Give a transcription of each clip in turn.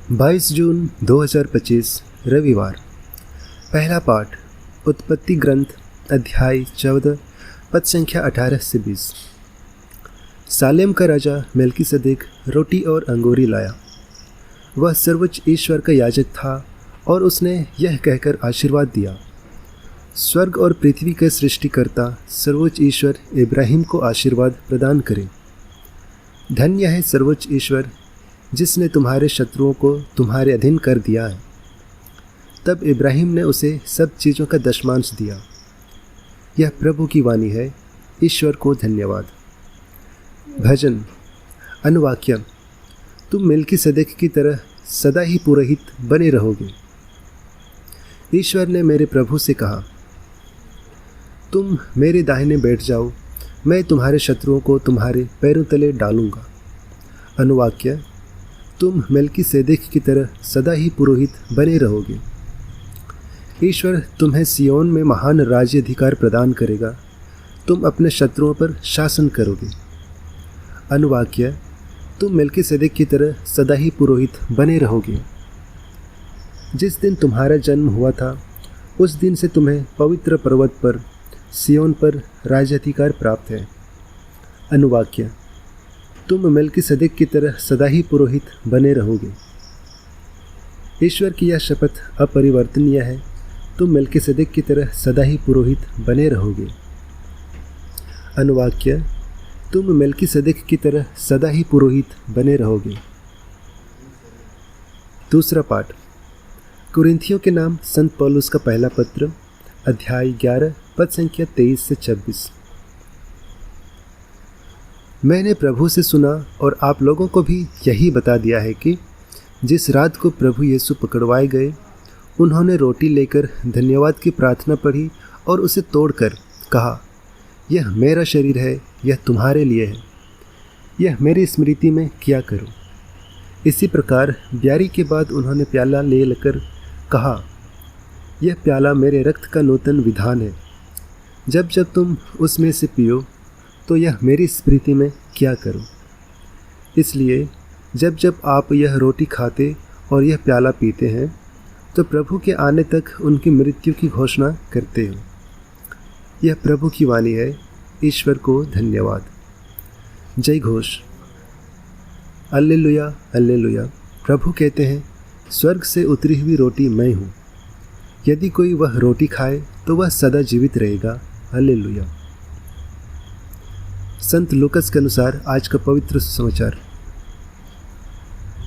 22 जून 2025 रविवार। पहला पाठ उत्पत्ति ग्रंथ अध्याय 14 पद संख्या 18 से 20। सालेम का राजा मेल्कीसेदेक रोटी और अंगूरी लाया। वह सर्वोच्च ईश्वर का याजक था और उसने यह कहकर आशीर्वाद दिया, स्वर्ग और पृथ्वी के सृष्टिकर्ता सर्वोच्च ईश्वर इब्राहिम को आशीर्वाद प्रदान करे। धन्य है सर्वोच्च ईश्वर जिसने तुम्हारे शत्रुओं को तुम्हारे अधीन कर दिया है। तब इब्राहिम ने उसे सब चीज़ों का दशमांश दिया। यह प्रभु की वाणी है, ईश्वर को धन्यवाद। भजन अनुवाक्य, तुम मेल्कीसेदेक की तरह सदा ही पुरोहित बने रहोगे। ईश्वर ने मेरे प्रभु से कहा, तुम मेरे दाहिने बैठ जाओ, मैं तुम्हारे शत्रुओं को तुम्हारे पैरों तले डालूंगा। अनुवाक्य, तुम मेल्कीसेदेक की तरह सदा ही पुरोहित बने रहोगे। ईश्वर तुम्हें सियोन में महान राज्य अधिकार प्रदान करेगा। तुम अपने शत्रुओं पर शासन करोगे। अनुवाक्य, तुम मेल्कीसेदेक की तरह सदा ही पुरोहित बने रहोगे। जिस दिन तुम्हारा जन्म हुआ था उस दिन से तुम्हें पवित्र पर्वत पर सियोन पर राज्याधिकार प्राप्त है। अनुवाक्य, तुम मेल्कीसेदेक की तरह सदा ही पुरोहित बने रहोगे। ईश्वर की यह शपथ अपरिवर्तनीय है, तुम मेल्कीसेदेक की तरह सदा ही पुरोहित बने रहोगे। अनुवाक्य, तुम मेल्कीसेदेक की तरह सदा ही पुरोहित बने रहोगे। दूसरा पाठ कुरिन्थियों के नाम संत पौलुस का पहला पत्र अध्याय 11 पद संख्या 23 से 26। मैंने प्रभु से सुना और आप लोगों को भी यही बता दिया है कि जिस रात को प्रभु यीशु पकड़वाए गए, उन्होंने रोटी लेकर धन्यवाद की प्रार्थना पढ़ी और उसे तोड़कर कहा, यह मेरा शरीर है, यह तुम्हारे लिए है, यह मेरी स्मृति में किया करो। इसी प्रकार ब्यारी के बाद उन्होंने प्याला ले लेकर कहा, यह प्याला मेरे रक्त का नूतन विधान है। जब जब तुम उसमें से पियो तो यह मेरी स्मृति में किया करो। इसलिए जब जब आप यह रोटी खाते और यह प्याला पीते हैं तो प्रभु के आने तक उनकी मृत्यु की घोषणा करते हो। यह प्रभु की वाणी है, ईश्वर को धन्यवाद। जय घोष। Hallelujah hallelujah. प्रभु कहते हैं, स्वर्ग से उतरी हुई रोटी मैं हूँ। यदि कोई वह रोटी खाए तो वह सदा जीवित रहेगा। हल्लेलुया। संत लूकस के अनुसार आज का पवित्र समाचार।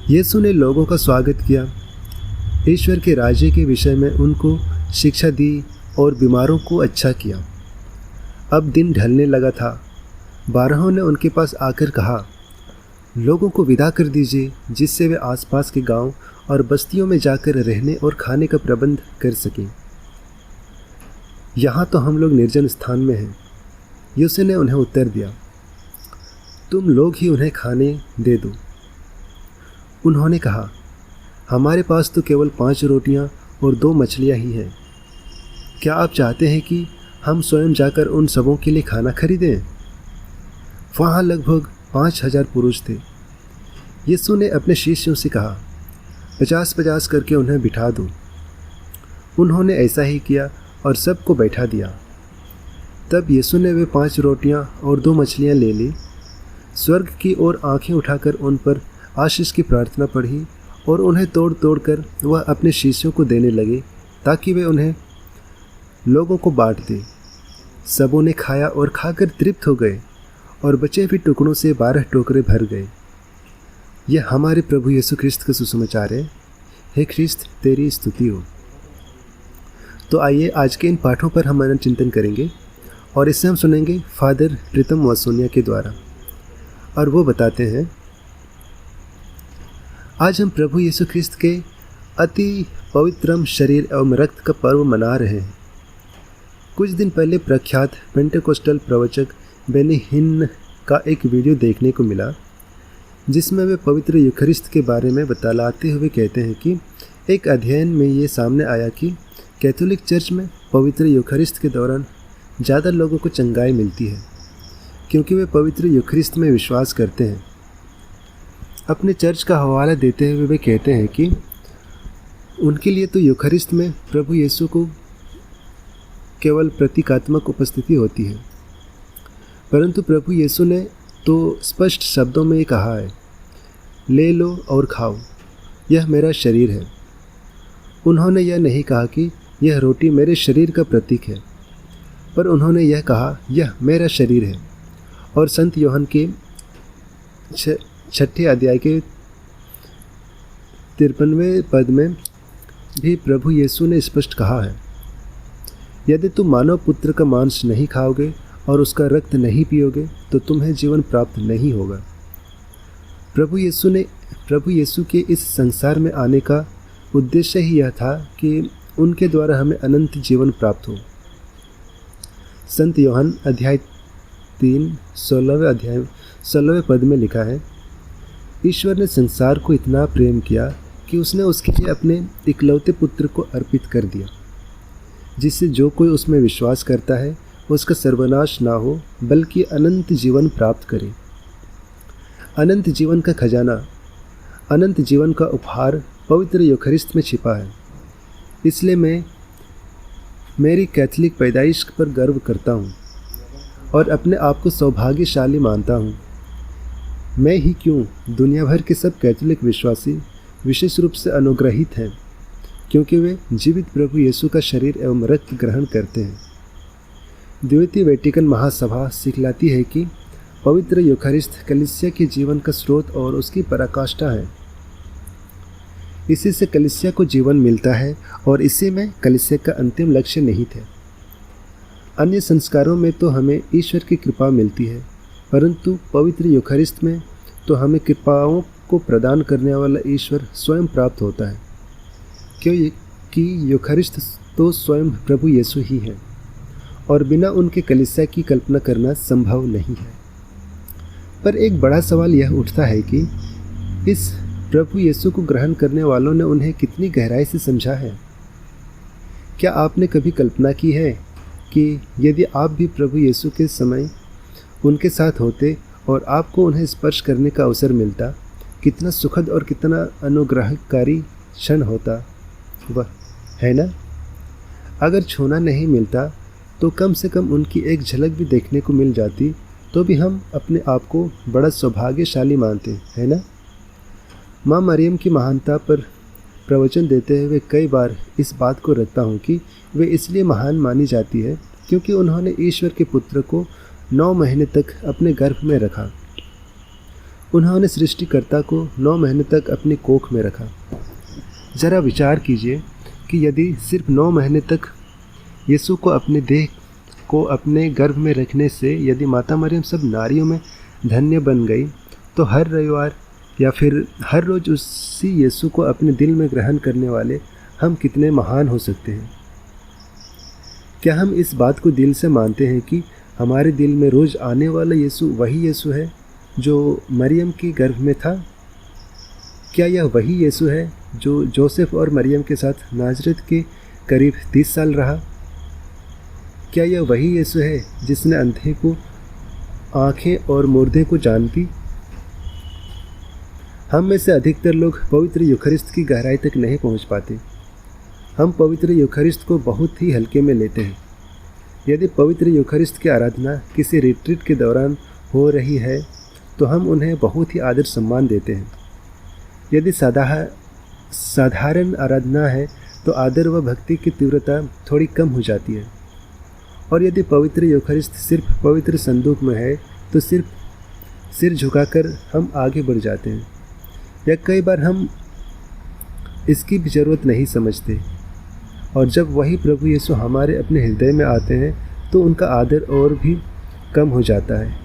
यीशु ने लोगों का स्वागत किया, ईश्वर के राज्य के विषय में उनको शिक्षा दी और बीमारों को अच्छा किया। अब दिन ढलने लगा था। 12 ने उनके पास आकर कहा, लोगों को विदा कर दीजिए जिससे वे आसपास के गांव और बस्तियों में जाकर रहने और खाने का प्रबंध कर सकें। यहाँ तो हम लोग निर्जन स्थान में हैं। यीशु ने उन्हें उत्तर दिया, तुम लोग ही उन्हें खाने दे दो। उन्होंने कहा, हमारे पास तो केवल 5 रोटियां और 2 मछलियां ही हैं। क्या आप चाहते हैं कि हम स्वयं जाकर उन सबों के लिए खाना खरीदें? वहाँ लगभग 5000 पुरुष थे। यीशु ने अपने शिष्यों से कहा, 50-50 करके उन्हें बिठा दो। उन्होंने ऐसा ही किया और सबको बैठा दिया। तब यीशु ने वे 5 रोटियां और 2 मछलियां ले ली, स्वर्ग की ओर आंखें उठाकर उन पर आशीष की प्रार्थना पढ़ी और उन्हें तोड़ तोड़ कर वह अपने शिष्यों को देने लगे ताकि वे उन्हें लोगों को बांट दें। सबों ने खाया और खाकर तृप्त हो गए और बचे हुए टुकड़ों से 12 टोकरे भर गए। यह हमारे प्रभु यीशु ख्रिस्त का सुसमाचार है। हे ख्रिस्त, तेरी स्तुति हो। तो आइए आज के इन पाठों पर हम मनन चिंतन करेंगे और इससे हम सुनेंगे फादर प्रीतम वसोनिया के द्वारा। और वो बताते हैं, आज हम प्रभु यीशु ख्रिस्त के अति पवित्रम शरीर एवं रक्त का पर्व मना रहे हैं। कुछ दिन पहले प्रख्यात पेंटेकोस्टल प्रवचक बेनी हिन्न का एक वीडियो देखने को मिला जिसमें वे पवित्र यूखरिस्त के बारे में बतलाते हुए कहते हैं कि एक अध्ययन में ये सामने आया कि कैथोलिक चर्च में पवित्र यूखरिस्त के दौरान ज़्यादा लोगों को चंगाई मिलती है क्योंकि वे पवित्र यूखरिस्त में विश्वास करते हैं। अपने चर्च का हवाला देते हुए वे कहते हैं कि उनके लिए तो यूखरिस्त में प्रभु यीशु को केवल प्रतीकात्मक उपस्थिति होती है, परंतु प्रभु यीशु ने तो स्पष्ट शब्दों में ये कहा है, ले लो और खाओ, यह मेरा शरीर है। उन्होंने यह नहीं कहा कि यह रोटी मेरे शरीर का प्रतीक है, पर उन्होंने यह कहा, यह मेरा शरीर है। और संत यूहन्ना के 6 अध्याय के 53वें पद में भी प्रभु यीशु ने स्पष्ट कहा है, यदि तुम मानव पुत्र का मांस नहीं खाओगे और उसका रक्त नहीं पियोगे तो तुम्हें जीवन प्राप्त नहीं होगा। प्रभु यीशु के इस संसार में आने का उद्देश्य ही यह था कि उनके द्वारा हमें अनंत जीवन प्राप्त हो। संत यूहन्ना अध्याय 3 16वें पद में लिखा है, ईश्वर ने संसार को इतना प्रेम किया कि उसने उसके लिए अपने इकलौते पुत्र को अर्पित कर दिया, जिससे जो कोई उसमें विश्वास करता है उसका सर्वनाश ना हो बल्कि अनंत जीवन प्राप्त करे। अनंत जीवन का खजाना, अनंत जीवन का उपहार पवित्र यूखरिस्त में छिपा है। इसलिए मैं मेरी कैथोलिक पैदाइश पर गर्व करता हूँ और अपने आप को सौभाग्यशाली मानता हूँ। मैं ही क्यों, दुनिया भर के सब कैथोलिक विश्वासी विशेष रूप से अनुग्रहित हैं, क्योंकि वे जीवित प्रभु यीशु का शरीर एवं रक्त ग्रहण करते हैं। द्वितीय वेटिकन महासभा सिखलाती है कि पवित्र यूखरिस्त कलीसिया के जीवन का स्रोत और उसकी पराकाष्ठा है। इसी से कलीसिया को जीवन मिलता है और इसी में कलीसिया का अंतिम लक्ष्य निहित है। अन्य संस्कारों में तो हमें ईश्वर की कृपा मिलती है, परंतु पवित्र यूखरिस्त में तो हमें कृपाओं को प्रदान करने वाला ईश्वर स्वयं प्राप्त होता है, क्योंकि यूखरिस्त तो स्वयं प्रभु यीशु ही है और बिना उनके कलीसिया की कल्पना करना संभव नहीं है। पर एक बड़ा सवाल यह उठता है कि इस प्रभु यीशु को ग्रहण करने वालों ने उन्हें कितनी गहराई से समझा है। क्या आपने कभी कल्पना की है कि यदि आप भी प्रभु यीशु के समय उनके साथ होते और आपको उन्हें स्पर्श करने का अवसर मिलता, कितना सुखद और कितना अनुग्रहकारी क्षण होता वह, है ना? अगर छूना नहीं मिलता तो कम से कम उनकी एक झलक भी देखने को मिल जाती तो भी हम अपने आप को बड़ा सौभाग्यशाली मानते हैं ना। माँ मरियम की महानता पर प्रवचन देते हुए कई बार इस बात को रखता हूँ कि वे इसलिए महान मानी जाती है क्योंकि उन्होंने ईश्वर के पुत्र को 9 महीने तक अपने गर्भ में रखा। उन्होंने सृष्टिकर्ता को 9 महीने तक अपनी कोख में रखा। ज़रा विचार कीजिए कि यदि सिर्फ 9 महीने तक यीशु को अपने देह को अपने गर्भ में रखने से यदि माता मरियम सब नारियों में धन्य बन गई, तो हर रविवार या फिर हर रोज़ उसी यीशु को अपने दिल में ग्रहण करने वाले हम कितने महान हो सकते हैं। क्या हम इस बात को दिल से मानते हैं कि हमारे दिल में रोज़ आने वाला यीशु वही यीशु है जो मरियम के गर्भ में था? क्या यह वही यीशु है जो जोसेफ और मरियम के साथ नाजरत के करीब 30 साल रहा? क्या यह वही यीशु है जिसने अंधे को आँखें और मुर्दे को जान दी? हम में से अधिकतर लोग पवित्र यूखरिस्त की गहराई तक नहीं पहुंच पाते। हम पवित्र यूखरिस्त को बहुत ही हल्के में लेते हैं। यदि पवित्र यूखरिस्त की आराधना किसी रिट्रीट के दौरान हो रही है तो हम उन्हें बहुत ही आदर सम्मान देते हैं। यदि साधारण आराधना है तो आदर व भक्ति की तीव्रता थोड़ी कम हो जाती है। और यदि पवित्र यूखरिस्त सिर्फ पवित्र संदूक में है तो सिर्फ सिर झुकाकर हम आगे बढ़ जाते हैं, या कई बार हम इसकी भी ज़रूरत नहीं समझते। और जब वही प्रभु यीशु हमारे अपने हृदय में आते हैं तो उनका आदर और भी कम हो जाता है।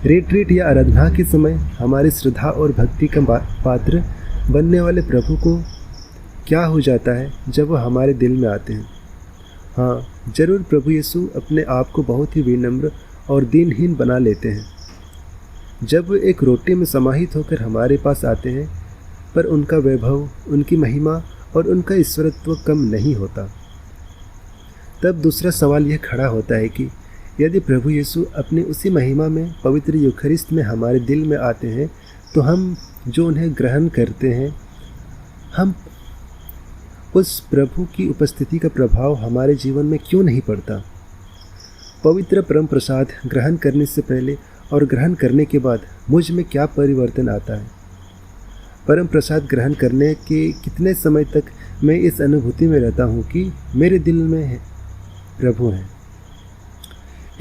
रिट्रीट या आराधना के समय हमारी श्रद्धा और भक्ति का पात्र बनने वाले प्रभु को क्या हो जाता है जब वह हमारे दिल में आते हैं। हाँ, जरूर प्रभु यीशु अपने आप को बहुत ही विनम्र और दीनहीन बना लेते हैं जब वे एक रोटी में समाहित होकर हमारे पास आते हैं, पर उनका वैभव, उनकी महिमा और उनका ईश्वरत्व कम नहीं होता। तब दूसरा सवाल यह खड़ा होता है कि यदि प्रभु यीशु अपने उसी महिमा में पवित्र यूखरिस्त में हमारे दिल में आते हैं तो हम जो उन्हें ग्रहण करते हैं, हम उस प्रभु की उपस्थिति का प्रभाव हमारे जीवन में क्यों नहीं पड़ता? पवित्र परम प्रसाद ग्रहण करने से पहले और ग्रहण करने के बाद मुझ में क्या परिवर्तन आता है? परम प्रसाद ग्रहण करने के कितने समय तक मैं इस अनुभूति में रहता हूँ कि मेरे दिल में प्रभु हैं?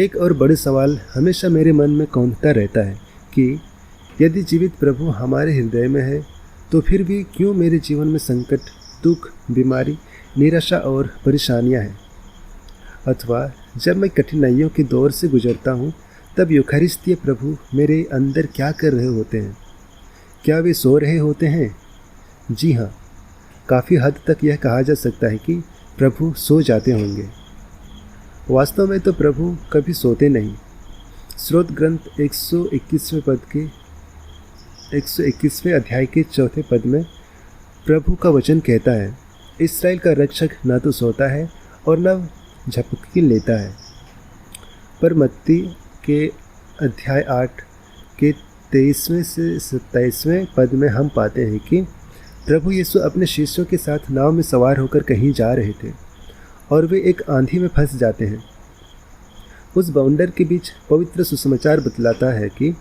एक और बड़ा सवाल हमेशा मेरे मन में कौंधता रहता है कि यदि जीवित प्रभु हमारे हृदय में है तो फिर भी क्यों मेरे जीवन में संकट, दुख, बीमारी, निराशा और परेशानियां हैं? अथवा जब मैं कठिनाइयों के दौर से गुजरता हूँ तब यूखरिस्तीय प्रभु मेरे अंदर क्या कर रहे होते हैं? क्या वे सो रहे होते हैं? जी हाँ, काफ़ी हद तक यह कहा जा सकता है कि प्रभु सो जाते होंगे। वास्तव में तो प्रभु कभी सोते नहीं। स्रोत ग्रंथ 121वें पद के 121वें अध्याय के 4 पद में प्रभु का वचन कहता है, इस्राएल का रक्षक न तो सोता है और न झपकी लेता है। पर मत्ती के अध्याय 8 के 23वें से 27वें पद में हम पाते हैं कि प्रभु यीशु अपने शिष्यों के साथ नाव में सवार होकर कहीं जा रहे थे और वे एक आंधी में फंस जाते हैं। उस बवंडर के बीच पवित्र सुसमाचार बतलाता है कि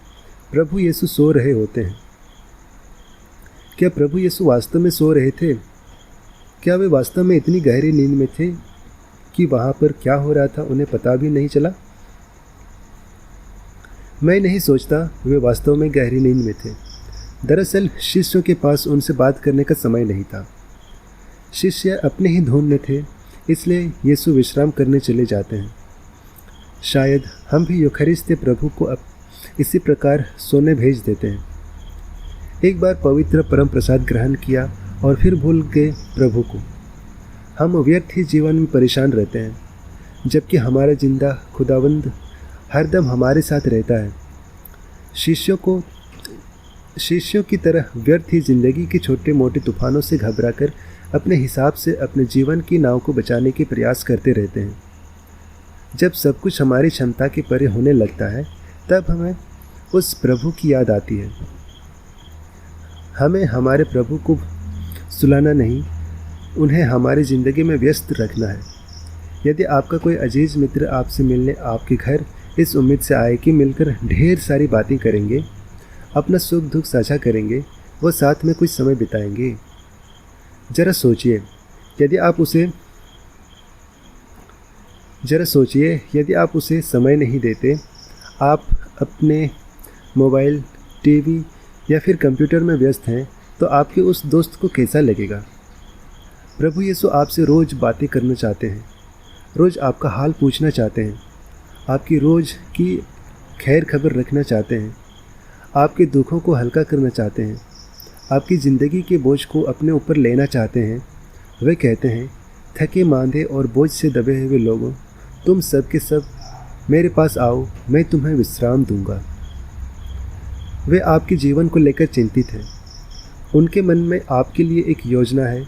प्रभु यीशु सो रहे होते हैं। क्या प्रभु यीशु वास्तव में सो रहे थे? क्या वे वास्तव में इतनी गहरी नींद में थे कि वहाँ पर क्या हो रहा था उन्हें पता भी नहीं चला? मैं नहीं सोचता वे वास्तव में गहरी नींद में थे। दरअसल शिष्यों के पास उनसे बात करने का समय नहीं था। शिष्य अपने ही धुन में थे, इसलिए यीशु विश्राम करने चले जाते हैं। शायद हम भी यूखरिस्तीय प्रभु को इसी प्रकार सोने भेज देते हैं। एक बार पवित्र परम प्रसाद ग्रहण किया और फिर भूल गए प्रभु को। हम व्यर्थ ही जीवन में परेशान रहते हैं, जबकि हमारा जिंदा खुदावंद हरदम हमारे साथ रहता है। शिष्यों की तरह व्यर्थ ही जिंदगी के छोटे मोटे तूफानों से घबराकर अपने हिसाब से अपने जीवन की नाव को बचाने के प्रयास करते रहते हैं। जब सब कुछ हमारी क्षमता के परे होने लगता है, तब हमें उस प्रभु की याद आती है। हमें हमारे प्रभु को सुलाना नहीं, उन्हें हमारी ज़िंदगी में व्यस्त रखना है। यदि आपका कोई अजीज मित्र आपसे मिलने आपके घर इस उम्मीद से आए कि मिलकर ढेर सारी बातें करेंगे, अपना सुख दुख साझा करेंगे, वो साथ में कुछ समय बिताएंगे, ज़रा सोचिए यदि आप उसे समय नहीं देते, आप अपने मोबाइल, टीवी या फिर कंप्यूटर में व्यस्त हैं, तो आपके उस दोस्त को कैसा लगेगा? प्रभु यीशु आपसे रोज़ बातें करना चाहते हैं, रोज़ आपका हाल पूछना चाहते हैं, आपकी रोज़ की खैर खबर रखना चाहते हैं, आपके दुखों को हल्का करना चाहते हैं, आपकी ज़िंदगी के बोझ को अपने ऊपर लेना चाहते हैं। वे कहते हैं, थके मांदे और बोझ से दबे हुए लोगों, तुम सब के सब मेरे पास आओ, मैं तुम्हें विश्राम दूंगा। वे आपके जीवन को लेकर चिंतित हैं। उनके मन में आपके लिए एक योजना है।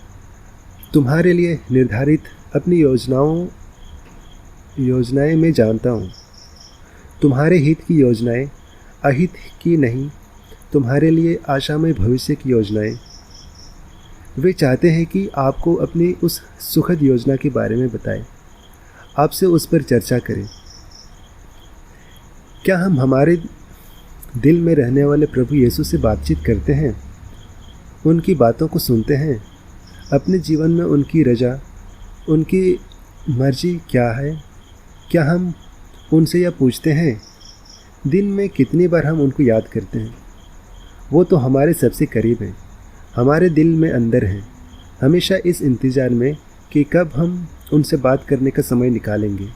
तुम्हारे लिए निर्धारित अपनी योजनाएं मैं जानता हूँ। तुम्हारे हित की योजनाएं, अहित की नहीं, तुम्हारे लिए आशामय भविष्य की योजनाएं। वे चाहते हैं कि आपको अपनी उस सुखद योजना के बारे में बताएं, आपसे उस पर चर्चा करें। क्या हम हमारे दिल में रहने वाले प्रभु यीशु से बातचीत करते हैं? उनकी बातों को सुनते हैं? अपने जीवन में उनकी रजा, उनकी मर्जी क्या है? क्या हम उनसे यह पूछते हैं? दिन में कितनी बार हम उनको याद करते हैं? वो तो हमारे सबसे करीब हैं, हमारे दिल में अंदर हैं, हमेशा इस इंतज़ार में कि कब हम उनसे बात करने का समय निकालेंगे।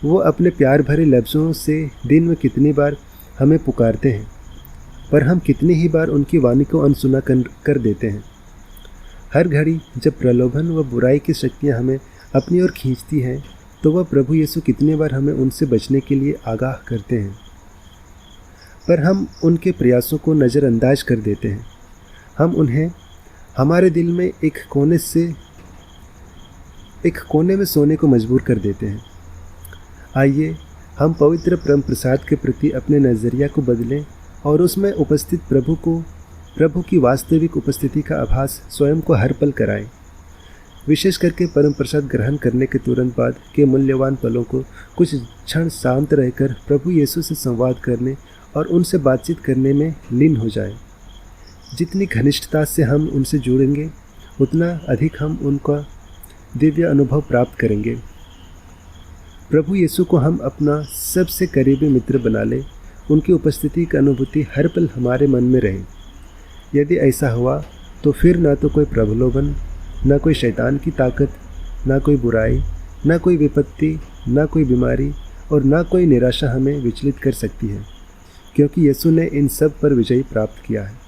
वो अपने प्यार भरे लफ्ज़ों से दिन में कितनी बार हमें पुकारते हैं, पर हम कितनी ही बार उनकी वाणी को अनसुना कर देते हैं। हर घड़ी जब प्रलोभन व बुराई की शक्तियाँ हमें अपनी ओर खींचती हैं, तो वह प्रभु यीशु कितनी बार हमें उनसे बचने के लिए आगाह करते हैं, पर हम उनके प्रयासों को नज़रअंदाज कर देते हैं। हम उन्हें हमारे दिल में एक कोने में सोने को मजबूर कर देते हैं। आइए हम पवित्र परम प्रसाद के प्रति अपने नज़रिया को बदलें और उसमें उपस्थित प्रभु की वास्तविक उपस्थिति का आभास स्वयं को हर पल कराएं। विशेष करके परम प्रसाद ग्रहण करने के तुरंत बाद के मूल्यवान पलों को कुछ क्षण शांत रहकर प्रभु यीशु से संवाद करने और उनसे बातचीत करने में लीन हो जाएं। जितनी घनिष्ठता से हम उनसे जुड़ेंगे उतना अधिक हम उनका दिव्य अनुभव प्राप्त करेंगे। प्रभु यीशु को हम अपना सबसे करीबी मित्र बना लें। उनकी उपस्थिति की अनुभूति हर पल हमारे मन में रहे। यदि ऐसा हुआ तो फिर ना तो कोई प्रलोभन, ना कोई शैतान की ताकत, ना कोई बुराई, ना कोई विपत्ति, ना कोई बीमारी और ना कोई निराशा हमें विचलित कर सकती है, क्योंकि यीशु ने इन सब पर विजय प्राप्त किया है।